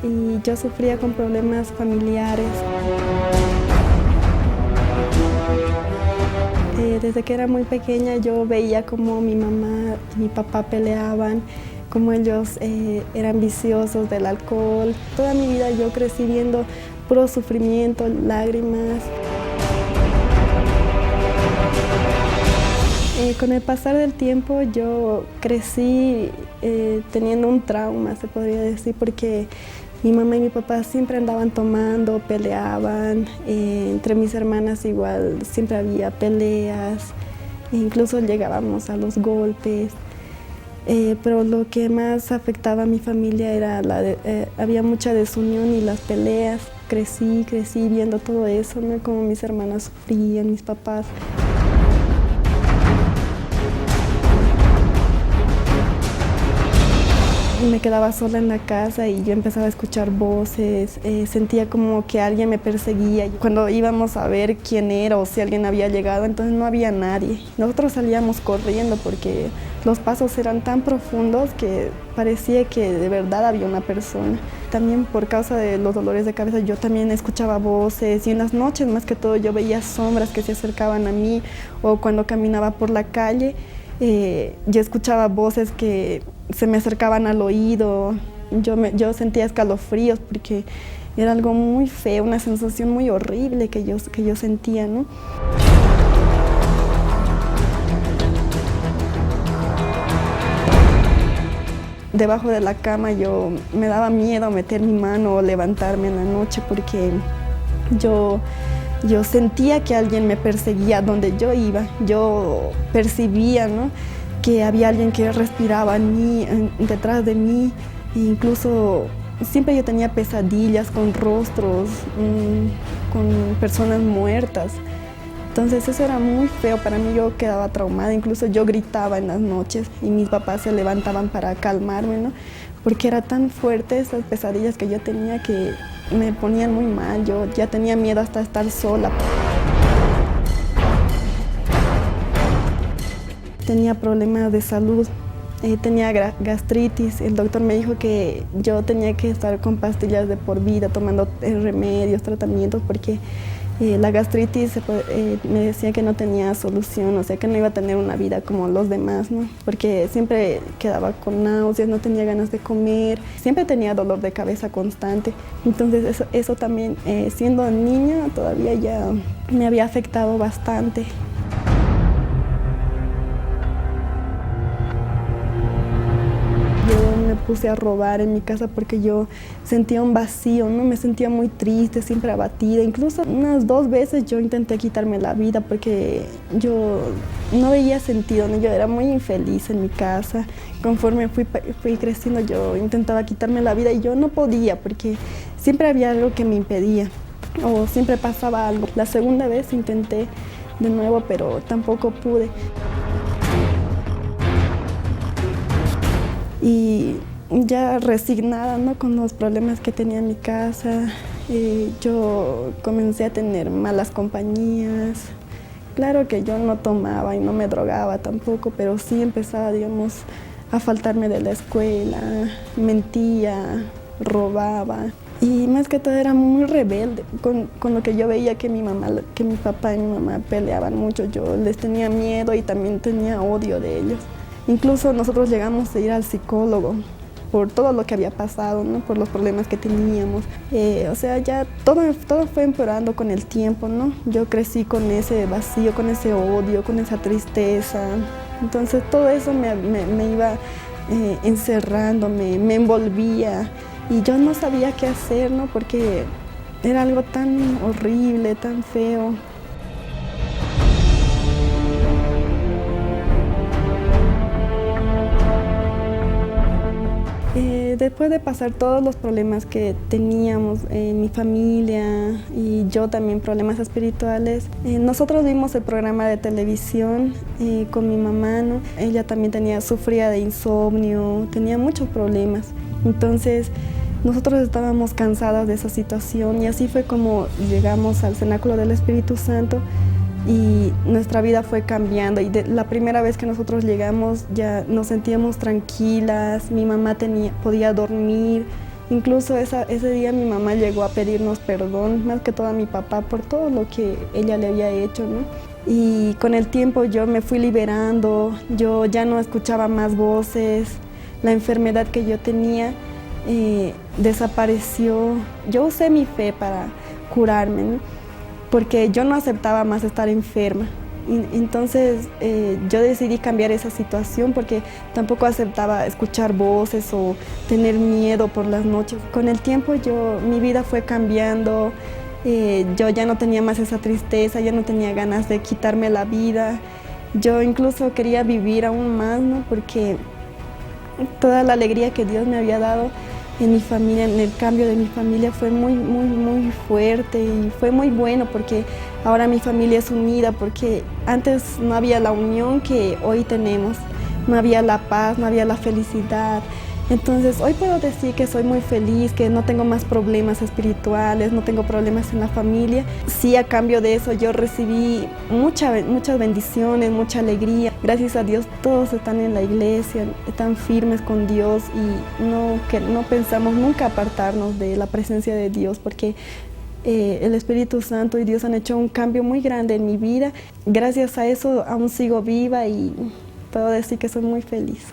y yo sufría con problemas familiares. Desde que era muy pequeña yo veía cómo mi mamá y mi papá peleaban, cómo ellos eran viciosos del alcohol. Toda mi vida yo crecí viendo puro sufrimiento, lágrimas. Con el pasar del tiempo yo crecí teniendo un trauma, se podría decir, porque mi mamá y mi papá siempre andaban tomando, peleaban, entre mis hermanas igual siempre había peleas, incluso llegábamos a los golpes. Pero lo que más afectaba a mi familia era había mucha desunión y las peleas. Crecí viendo todo eso, ¿no? Como mis hermanas sufrían, mis papás. Me quedaba sola en la casa y yo empezaba a escuchar voces, sentía como que alguien me perseguía. Cuando íbamos a ver quién era o si alguien había llegado, entonces no había nadie. Nosotros salíamos corriendo porque los pasos eran tan profundos que parecía que de verdad había una persona. También por causa de los dolores de cabeza yo también escuchaba voces y en las noches más que todo yo veía sombras que se acercaban a mí, o cuando caminaba por la calle yo escuchaba voces que se me acercaban al oído. Yo sentía escalofríos porque era algo muy feo, una sensación muy horrible que yo sentía, ¿no? Debajo de la cama me daba miedo meter mi mano o levantarme en la noche porque yo sentía que alguien me perseguía donde yo iba. Yo percibía, ¿no?, que había alguien que respiraba en mí, detrás de mí. E incluso siempre yo tenía pesadillas con rostros, con personas muertas. Entonces eso era muy feo para mí, yo quedaba traumada. Incluso yo gritaba en las noches y mis papás se levantaban para calmarme, ¿no?, porque era tan fuerte esas pesadillas que yo tenía que me ponían muy mal. Yo ya tenía miedo hasta estar sola. Tenía problemas de salud, tenía gastritis. El doctor me dijo que yo tenía que estar con pastillas de por vida, tomando remedios, tratamientos, porque la gastritis me decía que no tenía solución, o sea que no iba a tener una vida como los demás, ¿no?, porque siempre quedaba con náuseas, no tenía ganas de comer, siempre tenía dolor de cabeza constante. Entonces eso también, siendo niña, todavía ya me había afectado bastante. Yo me puse a robar en mi casa porque yo sentía un vacío, ¿no? Me sentía muy triste, siempre abatida. Incluso unas 2 veces yo intenté quitarme la vida porque yo no veía sentido, ¿no? Yo era muy infeliz en mi casa. Conforme fui creciendo yo intentaba quitarme la vida y yo no podía porque siempre había algo que me impedía o siempre pasaba algo. La segunda vez intenté de nuevo, pero tampoco pude. Y ya resignada, ¿no?, con los problemas que tenía en mi casa, yo comencé a tener malas compañías. Claro que yo no tomaba y no me drogaba tampoco, pero sí empezaba, digamos, a faltarme de la escuela, mentía, robaba. Y más que todo era muy rebelde con lo que yo veía que que mi papá y mi mamá peleaban mucho. Yo les tenía miedo y también tenía odio de ellos. Incluso nosotros llegamos a ir al psicólogo por todo lo que había pasado, ¿no?, por los problemas que teníamos. O sea, ya todo fue empeorando con el tiempo, ¿no? Yo crecí con ese vacío, con ese odio, con esa tristeza. Entonces todo eso me iba encerrando, me envolvía y yo no sabía qué hacer, ¿no?, porque era algo tan horrible, tan feo. Después de pasar todos los problemas que teníamos en mi familia y yo también, problemas espirituales, nosotros vimos el programa de televisión con mi mamá, ¿no? Ella también sufría de insomnio, tenía muchos problemas. Entonces nosotros estábamos cansadas de esa situación y así fue como llegamos al Cenáculo del Espíritu Santo. Y nuestra vida fue cambiando y la primera vez que nosotros llegamos ya nos sentíamos tranquilas, mi mamá podía dormir, Incluso ese día mi mamá llegó a pedirnos perdón, más que todo a mi papá, por todo lo que ella le había hecho, ¿no? Y con el tiempo yo me fui liberando, yo ya no escuchaba más voces, la enfermedad que yo tenía desapareció. Yo usé mi fe para curarme, ¿no? Porque yo no aceptaba más estar enferma. Entonces yo decidí cambiar esa situación porque tampoco aceptaba escuchar voces o tener miedo por las noches. Con el tiempo mi vida fue cambiando, yo ya no tenía más esa tristeza, ya no tenía ganas de quitarme la vida. Yo incluso quería vivir aún más, ¿no? Porque toda la alegría que Dios me había dado en mi familia, en el cambio de mi familia, fue muy fuerte y fue muy bueno porque ahora mi familia es unida, porque antes no había la unión que hoy tenemos, no había la paz, no había la felicidad. Entonces hoy puedo decir que soy muy feliz, que no tengo más problemas espirituales, no tengo problemas en la familia. Sí, a cambio de eso yo recibí muchas bendiciones, mucha alegría. Gracias a Dios todos están en la iglesia, están firmes con Dios y no pensamos nunca apartarnos de la presencia de Dios, porque el Espíritu Santo y Dios han hecho un cambio muy grande en mi vida. Gracias a eso aún sigo viva y puedo decir que soy muy feliz.